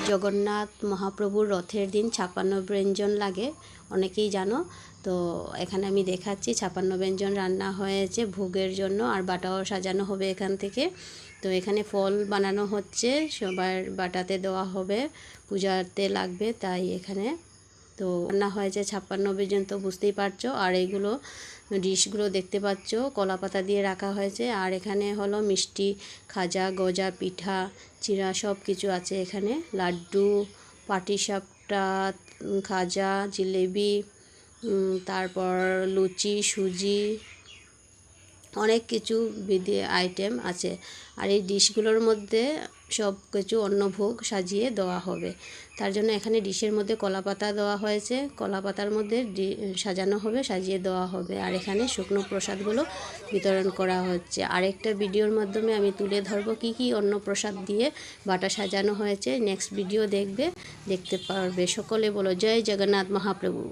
জগন্নাথ মহাপ্রভুর রথের দিন 56 ব্যঞ্জন লাগে, অনেকেই জানো। তো এখানে আমি দেখাচ্ছি 56 ব্যঞ্জন রান্না হয়েছে ভোগের জন্য, আর বাটাও সাজানো হবে এখান থেকে। তো এখানে ফল বানানো হচ্ছে, সবার বাটাতে দেওয়া হবে, পূজাতে লাগবে, তাই এখানে তো রান্না হয়েছে 56 ব্যঞ্জন, তো বুঝতেই পারছো। আর এইগুলো ডিশগুলো দেখতে পাচ্ছ কলা পাতা দিয়ে রাখা হয়েছে। আর এখানে হলো মিষ্টি, খাজা, গজা, পিঠা, চিড়া সব কিছু আছে এখানে, লাড্ডু, পাটিসাপটা, খাজা, জিলেবি, তারপর লুচি, সুজি, অনেক কিছু বিধি আইটেম আছে। আর এই ডিশগুলোর মধ্যে সব কিছু অন্নভোগ সাজিয়ে দেওয়া হবে, তার জন্য এখানে ডিশের মধ্যে কলা পাতা দেওয়া হয়েছে, কলা পাতার মধ্যে সাজানো হবে, সাজিয়ে দেওয়া হবে। আর এখানে শুকনো প্রসাদগুলো বিতরণ করা হচ্ছে। আরেকটা ভিডিওর মাধ্যমে আমি তুলে ধরবো কী কী অন্নপ্রসাদ দিয়ে বাটা সাজানো হয়েছে। নেক্সট ভিডিও দেখতে পারবে। সকলে বলো জয় জগন্নাথ মহাপ্রভু।